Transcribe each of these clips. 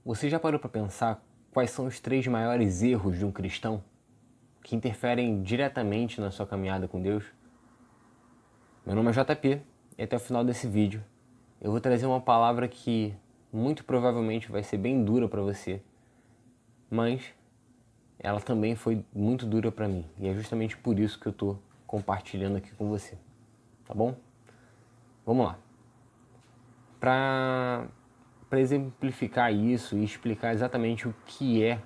Você já parou para pensar quais são os 3 maiores erros de um cristão que interferem diretamente na sua caminhada com Deus? Meu nome é JP e até o final desse vídeo eu vou trazer uma palavra que muito provavelmente vai ser bem dura para você, mas ela também foi muito dura para mim e é justamente por isso que eu estou compartilhando aqui com você, tá bom? Vamos lá. Para exemplificar isso e explicar exatamente o que é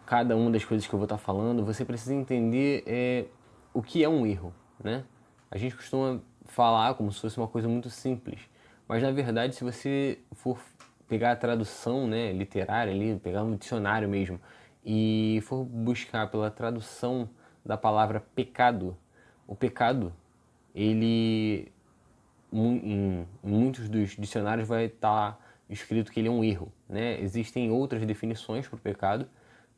cada uma das coisas que eu vou estar falando, você precisa entender o que é um erro, né? A gente costuma falar como se fosse uma coisa muito simples, mas na verdade, se você for pegar a tradução, né, literária ali, pegar um dicionário mesmo e for buscar pela tradução da palavra pecado, o pecado, ele em muitos dos dicionários vai estar escrito que ele é um erro, né? Existem outras definições para o pecado,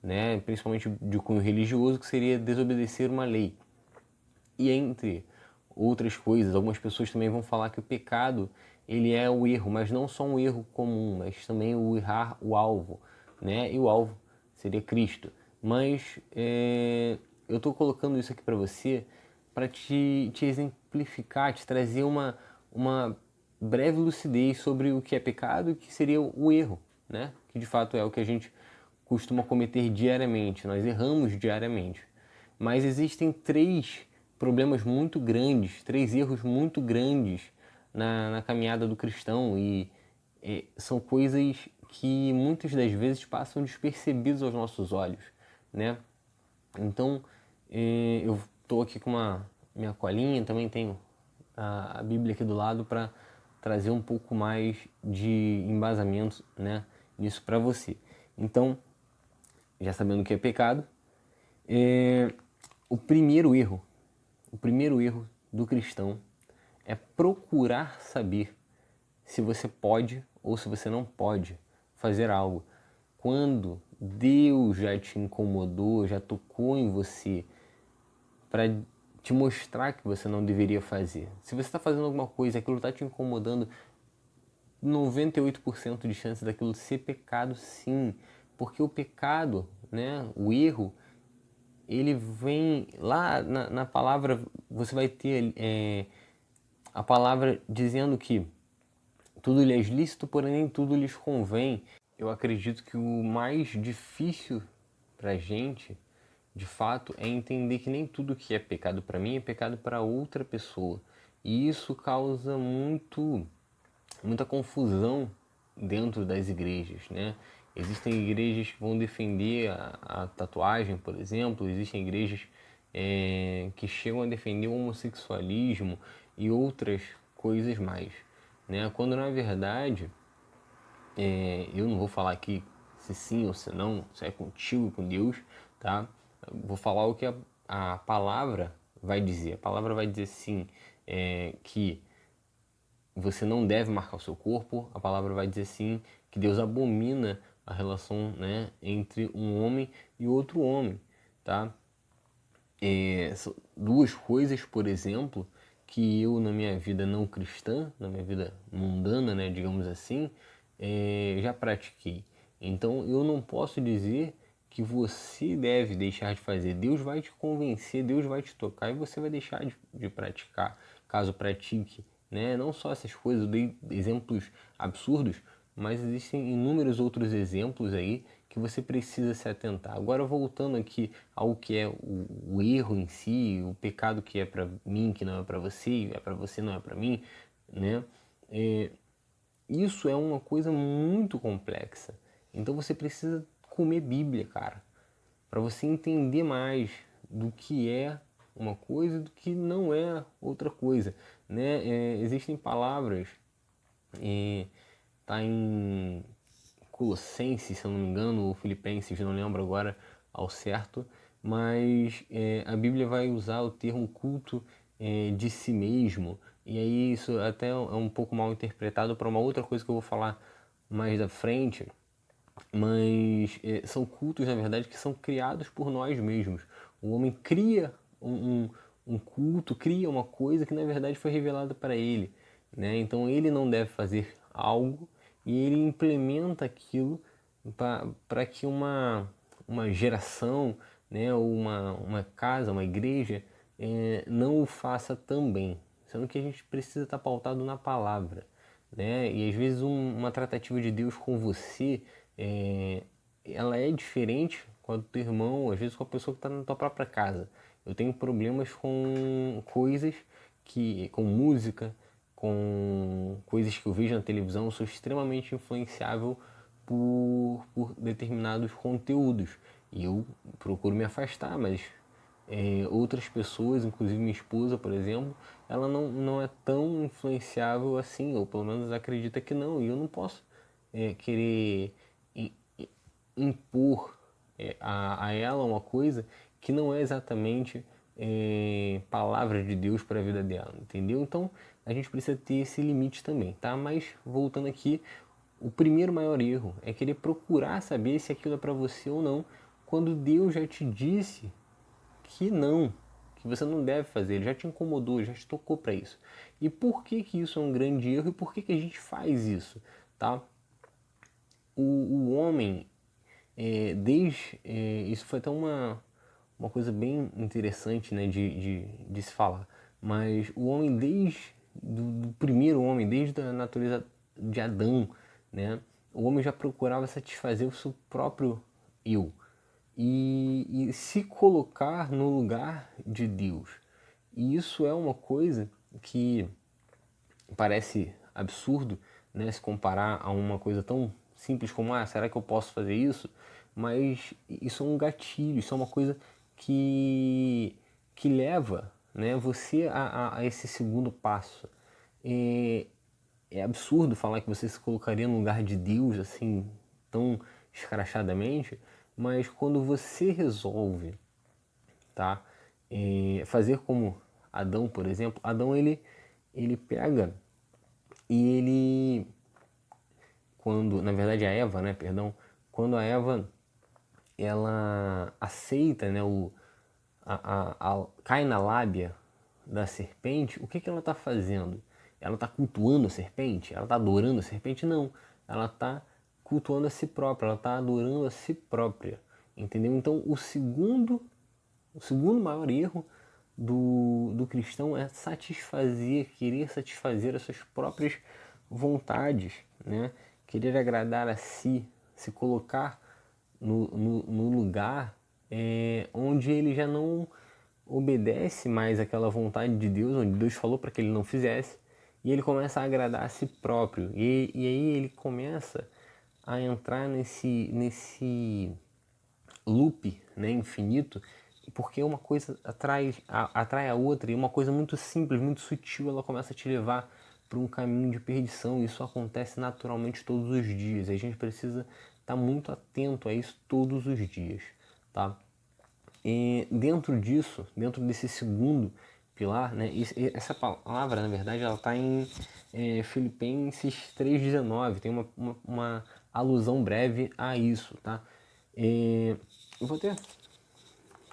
né? Principalmente de cunho religioso, que seria desobedecer uma lei. E entre outras coisas, algumas pessoas também vão falar que o pecado ele é o erro, mas não só um erro comum, mas também o errar o alvo, né? E o alvo seria Cristo. Mas eu estou colocando isso aqui para você para te exemplificar, te trazer uma breve lucidez sobre o que é pecado e o que seria o erro, né? Que de fato é o que a gente costuma cometer diariamente, nós erramos diariamente. Mas existem 3 problemas muito grandes, 3 erros muito grandes na caminhada do cristão e são coisas que muitas das vezes passam despercebidos aos nossos olhos, né? Então, eu estou aqui com minha colinha, também tenho a Bíblia aqui do lado para trazer um pouco mais de embasamento, né, nisso para você. Então, já sabendo o que é pecado, é, o primeiro erro, o primeiro erro do cristão é procurar saber se você pode ou se você não pode fazer algo. Quando Deus já te incomodou, já tocou em você para te mostrar que você não deveria fazer. Se você está fazendo alguma coisa e aquilo está te incomodando, 98% de chance daquilo ser pecado, sim. Porque o pecado, né, o erro, ele vem lá na palavra, você vai ter a palavra dizendo que tudo lhes é lícito, porém nem tudo lhes convém. Eu acredito que o mais difícil para a gente, de fato, é entender que nem tudo que é pecado para mim é pecado para outra pessoa. E isso causa muita confusão dentro das igrejas, né? Existem igrejas que vão defender a tatuagem, por exemplo, existem igrejas que chegam a defender o homossexualismo e outras coisas mais, né? Quando na verdade eu não vou falar aqui se sim ou se não, se é contigo e com Deus, tá? Eu vou falar o que a palavra vai dizer. A palavra vai dizer sim, que você não deve marcar o seu corpo. A palavra vai dizer sim que Deus abomina a relação, né, entre um homem e outro homem, tá? São 2 coisas, por exemplo, que eu na minha vida não cristã, na minha vida mundana, né, digamos assim, já pratiquei. Então eu não posso dizer que você deve deixar de fazer. Deus vai te convencer, Deus vai te tocar e você vai deixar de praticar, caso pratique, né? Não só essas coisas, eu dei exemplos absurdos, mas existem inúmeros outros exemplos aí que você precisa se atentar. Agora voltando aqui ao que é o erro em si, o pecado que é para mim, que não é para você, é para você, não é para mim, né? Isso é uma coisa muito complexa. Então você precisa comer Bíblia, cara, para você entender mais do que é uma coisa e do que não é outra coisa, né? Existem palavras, tá em Colossenses, se eu não me engano, ou Filipenses, não lembro agora ao certo, mas a Bíblia vai usar o termo culto de si mesmo, e aí isso até é um pouco mal interpretado para uma outra coisa que eu vou falar mais da frente, mas são cultos, na verdade, que são criados por nós mesmos. O homem cria um culto, cria uma coisa que na verdade foi revelada para ele, né? Então ele não deve fazer algo e ele implementa aquilo para que uma geração, né, ou uma casa, uma igreja, não o faça também. Sendo que a gente precisa estar pautado na palavra, né? E às vezes uma tratativa de Deus com você, ela é diferente com a do teu irmão, às vezes com a pessoa que está na tua própria casa. Eu tenho problemas com coisas com música, com coisas que eu vejo na televisão, eu sou extremamente influenciável por determinados conteúdos. E eu procuro me afastar, mas outras pessoas, inclusive minha esposa, por exemplo, ela não é tão influenciável assim, ou pelo menos acredita que não, e eu não posso querer impor a ela uma coisa que não é exatamente palavra de Deus para a vida dela, entendeu? Então a gente precisa ter esse limite também, tá? Mas voltando aqui, o primeiro maior erro é querer procurar saber se aquilo é para você ou não, quando Deus já te disse que não, que você não deve fazer, ele já te incomodou, já te tocou para isso. E por que que isso é um grande erro e por que que a gente faz isso, tá? O homem, isso foi até uma coisa bem interessante, né, de se falar, mas o homem desde do primeiro homem, desde a natureza de Adão, né, o homem já procurava satisfazer o seu próprio eu e se colocar no lugar de Deus. E isso é uma coisa que parece absurdo, né, se comparar a uma coisa tão simples como, será que eu posso fazer isso? Mas isso é um gatilho, isso é uma coisa que leva, né, você a esse segundo passo. É, é absurdo falar que você se colocaria no lugar de Deus assim, tão escrachadamente, mas quando você resolve, tá, fazer como Adão, por exemplo, Adão ele pega e ele, quando, na verdade a Eva, né, perdão, quando a Eva ela aceita, né, cai na lábia da serpente, o que que ela está fazendo? Ela está cultuando a serpente? Ela está adorando a serpente? Não, ela está cultuando a si própria, ela está adorando a si própria, entendeu? Então o segundo maior erro do cristão é querer satisfazer as suas próprias vontades, né? Querer agradar a si, se colocar no lugar onde ele já não obedece mais àquela vontade de Deus, onde Deus falou para que ele não fizesse, e ele começa a agradar a si próprio. E aí ele começa a entrar nesse loop, né, infinito, porque uma coisa atrai a outra, e uma coisa muito simples, muito sutil, ela começa a te levar para um caminho de perdição. Isso acontece naturalmente todos os dias. A gente precisa estar muito atento a isso todos os dias, tá? E dentro disso, dentro desse segundo pilar, né, essa palavra, na verdade, ela está em Filipenses 3,19, tem uma alusão breve a isso, tá? Eu vou até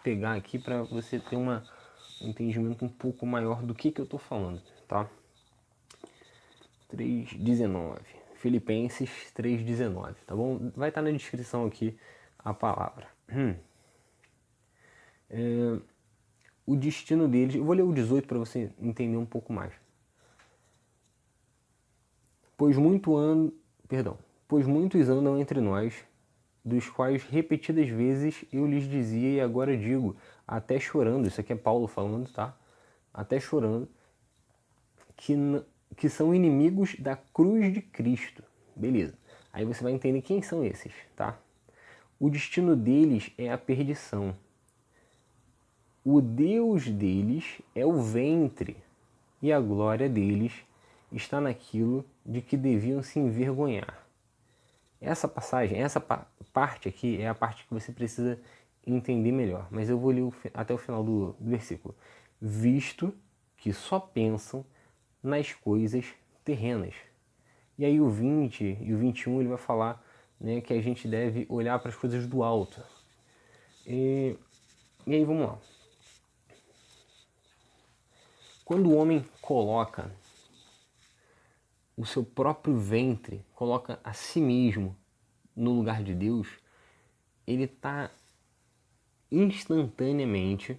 pegar aqui para você ter um entendimento um pouco maior do que eu estou falando, tá? 3,19, Filipenses 3,19, tá bom? Vai estar na descrição aqui a palavra. O destino deles, eu vou ler o 18 para você entender um pouco mais. Pois pois muitos andam entre nós, dos quais repetidas vezes eu lhes dizia e agora digo, até chorando, isso aqui é Paulo falando, tá? Até chorando, que são inimigos da cruz de Cristo. Beleza. Aí você vai entender quem são esses, tá? O destino deles é a perdição. O Deus deles é o ventre, e a glória deles está naquilo de que deviam se envergonhar. Essa passagem, essa parte aqui é a parte que você precisa entender melhor, mas eu vou ler até o final do versículo. Visto que só pensam nas coisas terrenas. E aí o 20 e o 21 ele vai falar, né, que a gente deve olhar para as coisas do alto. E aí vamos lá. Quando o homem coloca o seu próprio ventre, coloca a si mesmo no lugar de Deus, ele está instantaneamente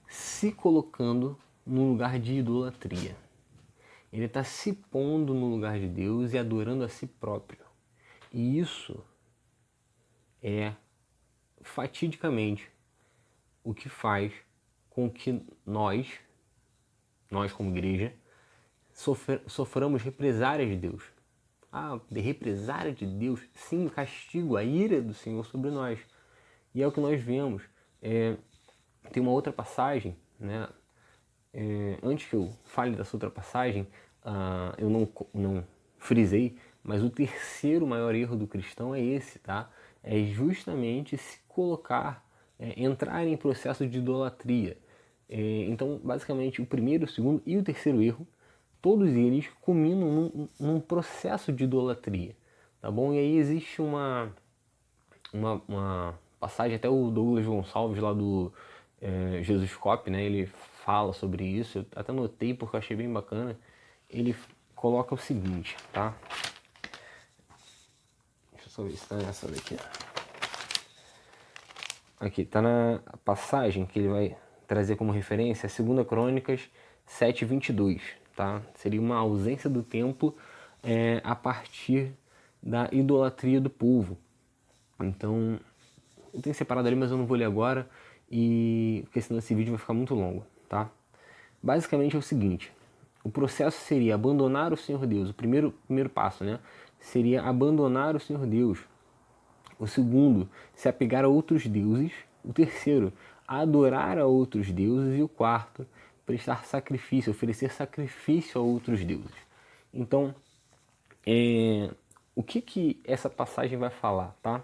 se colocando no lugar de idolatria. Ele está se pondo no lugar de Deus e adorando a si próprio. E isso é fatidicamente o que faz com que nós como igreja, soframos represárias de Deus. De represária de Deus, sim, castigo, a ira do Senhor sobre nós. E é o que nós vemos. Tem uma outra passagem, né? Antes que eu fale dessa outra passagem, eu não frisei, mas o terceiro maior erro do cristão é esse, tá? É justamente se colocar, entrar em processo de idolatria. Então, basicamente, o primeiro, o segundo e o terceiro erro, todos eles culminam num processo de idolatria, tá bom? E aí existe uma passagem, até o Douglas Gonçalves lá do Jesus Cop, né? Ele fala sobre isso, eu até notei porque eu achei bem bacana. Ele coloca o seguinte, tá? Deixa eu só ver se tá nessa daqui. Aqui, tá na passagem que ele vai trazer como referência, 2 Crônicas 7:22, tá? Seria uma ausência do templo a partir da idolatria do povo. Então, eu tenho separado ali, mas eu não vou ler agora, porque senão esse vídeo vai ficar muito longo, tá? Basicamente é o seguinte, o processo seria abandonar o Senhor Deus, o primeiro passo, né? Seria abandonar o Senhor Deus. O segundo, se apegar a outros deuses. O terceiro, adorar a outros deuses. E o quarto, prestar sacrifício, oferecer sacrifício a outros deuses. Então, o que essa passagem vai falar, tá?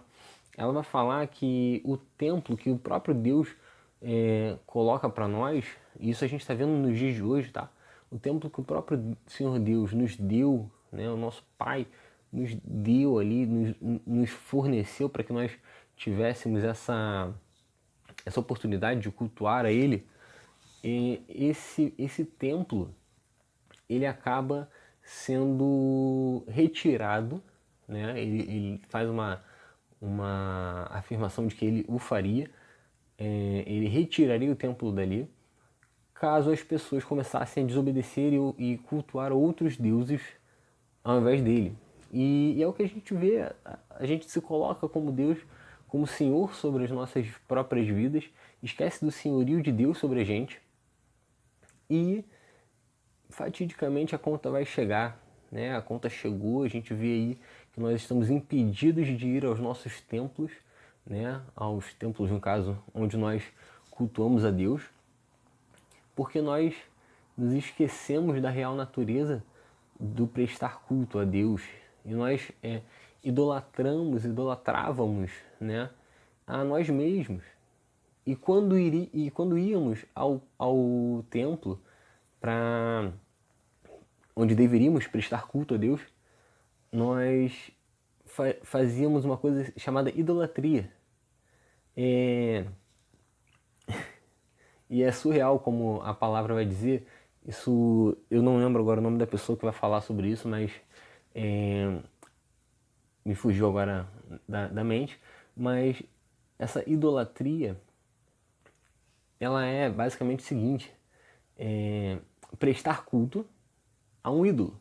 Ela vai falar que o templo que o próprio Deus coloca para nós, e isso a gente está vendo nos dias de hoje, tá? O templo que o próprio Senhor Deus nos deu, né? O nosso Pai nos deu ali, nos forneceu para que nós tivéssemos essa oportunidade de cultuar a Ele. E esse templo, ele acaba sendo retirado, né? Ele faz uma afirmação de que ele o faria, ele retiraria o templo dali, caso as pessoas começassem a desobedecer e cultuar outros deuses ao invés dele. E é o que a gente vê, a gente se coloca como Deus, como Senhor sobre as nossas próprias vidas, esquece do senhorio de Deus sobre a gente e fatidicamente a conta vai chegar, né? A conta chegou, a gente vê aí que nós estamos impedidos de ir aos nossos templos, né? Aos templos, no caso, onde nós cultuamos a Deus, porque nós nos esquecemos da real natureza do prestar culto a Deus e nós idolatrávamos, né, a nós mesmos. E quando íamos ao templo, para onde deveríamos prestar culto a Deus, nós fazíamos uma coisa chamada idolatria. E é surreal, como a palavra vai dizer. Isso, eu não lembro agora o nome da pessoa que vai falar sobre isso, mas me fugiu agora da mente. Mas essa idolatria, ela é basicamente o seguinte: prestar culto a um ídolo,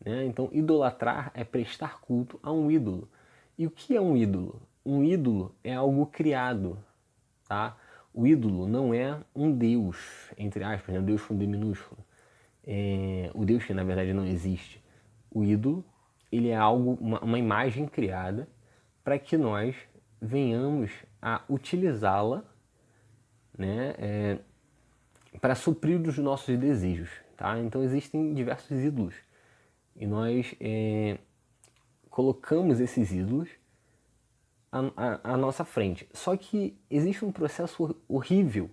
né? Então, idolatrar é prestar culto a um ídolo. E o que é um ídolo? Um ídolo é algo criado, tá? O ídolo não é um Deus, entre aspas, né? Deus com D minúsculo. O Deus que na verdade não existe. O ídolo, ele é algo, uma imagem criada para que nós venhamos a utilizá-la, né? Para suprir os nossos desejos, tá? Então existem diversos ídolos e nós colocamos esses ídolos à nossa frente. Só que existe um processo horrível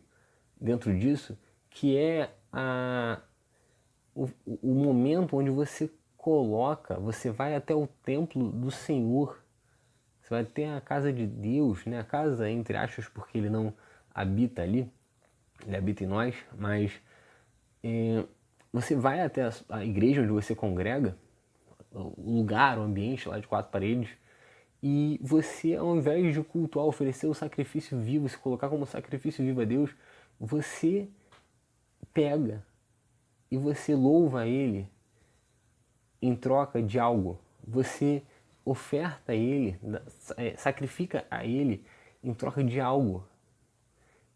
dentro disso, que é o momento onde você você vai até o templo do Senhor, você vai até a casa de Deus, né? A casa, entre aspas, porque ele não habita ali, ele habita em nós, mas você vai até a igreja onde você congrega, o lugar, o ambiente lá de 4 paredes, E você, ao invés de cultuar, oferecer o sacrifício vivo, se colocar como sacrifício vivo a Deus, você pega e você louva a Ele em troca de algo. Você oferta a Ele, sacrifica a Ele em troca de algo.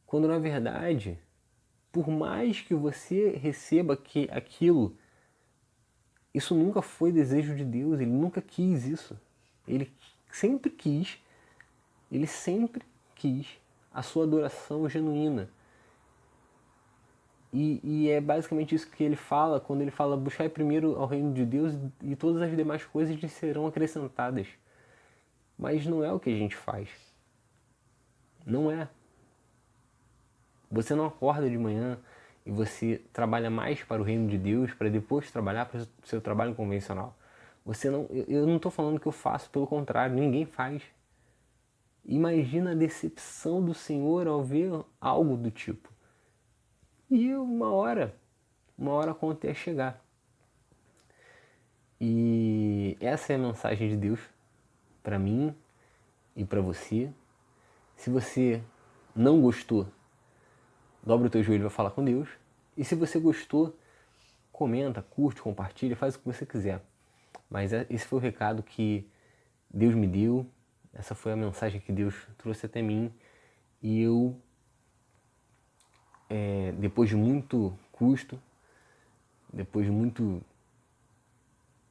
Quando na verdade, por mais que você receba aquilo, isso nunca foi desejo de Deus, Ele nunca quis isso. Ele sempre quis, Ele sempre quis a sua adoração genuína. E é basicamente isso que ele fala quando ele fala: buscar primeiro ao reino de Deus e todas as demais coisas lhe serão acrescentadas. Mas não é o que a gente faz. Não é. Você não acorda de manhã e você trabalha mais para o reino de Deus para depois trabalhar para o seu trabalho convencional. Você não, eu não estou falando que eu faço, pelo contrário, ninguém faz. Imagina a decepção do Senhor ao ver algo do tipo. E uma hora a conta ia chegar. E essa é a mensagem de Deus para mim e para você. Se você não gostou, dobra o teu joelho e vai falar com Deus. E se você gostou, comenta, curte, compartilha, faz o que você quiser. Mas esse foi o recado que Deus me deu. Essa foi a mensagem que Deus trouxe até mim. E eu, depois de muito custo, depois de muito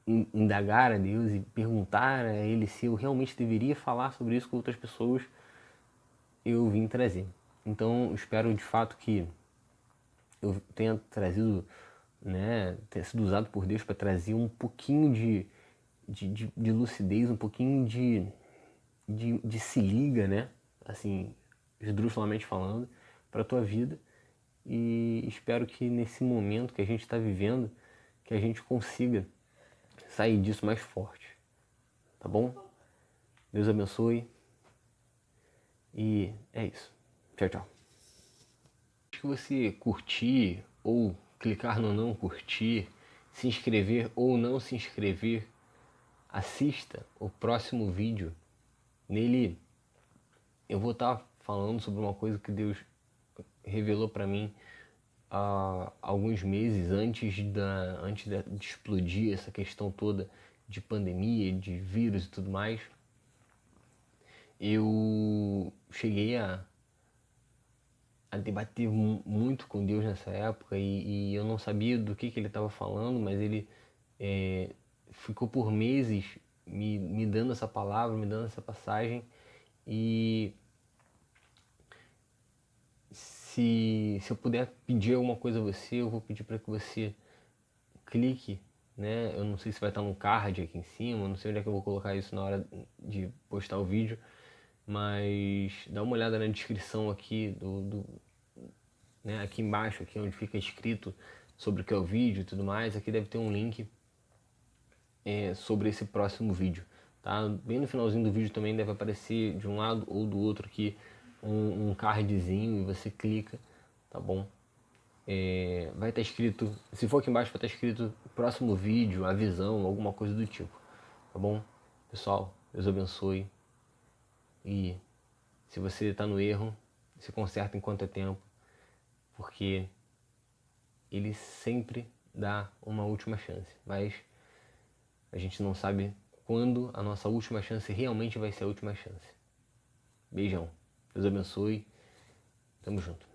indagar a Deus e perguntar a Ele se eu realmente deveria falar sobre isso com outras pessoas, eu vim trazer. Então, espero de fato que eu tenha trazido, né, tenha sido usado por Deus para trazer um pouquinho de lucidez, um pouquinho de se liga, né, assim, esdrúxulamente falando, para a tua vida. E espero que nesse momento que a gente está vivendo, que a gente consiga sair disso mais forte, tá bom? Deus abençoe e é isso. Tchau, tchau. Que você curtir ou clicar no não curtir, se inscrever ou não se inscrever, assista o próximo vídeo. Nele eu vou estar falando sobre uma coisa que Deus revelou para mim há alguns meses antes de explodir essa questão toda de pandemia, de vírus e tudo mais. Eu cheguei a debater muito com Deus nessa época e eu não sabia do que ele estava falando, mas ele ficou por meses me dando essa palavra, me dando essa passagem. E se eu puder pedir alguma coisa a você, eu vou pedir para que você clique, né? Eu não sei se vai estar no card aqui em cima, eu não sei onde é que eu vou colocar isso na hora de postar o vídeo, mas dá uma olhada na descrição aqui né, aqui embaixo, aqui onde fica escrito sobre o que é o vídeo e tudo mais. Aqui deve ter um link sobre esse próximo vídeo, tá? Bem no finalzinho do vídeo também deve aparecer de um lado ou do outro aqui um cardzinho e você clica, tá bom? Vai estar escrito, se for aqui embaixo vai estar escrito próximo vídeo, a visão, alguma coisa do tipo, tá bom? Pessoal, Deus abençoe e se você está no erro, se conserta enquanto é tempo, porque ele sempre dá uma última chance, mas a gente não sabe quando a nossa última chance realmente vai ser a última chance. Beijão, Deus abençoe, tamo junto.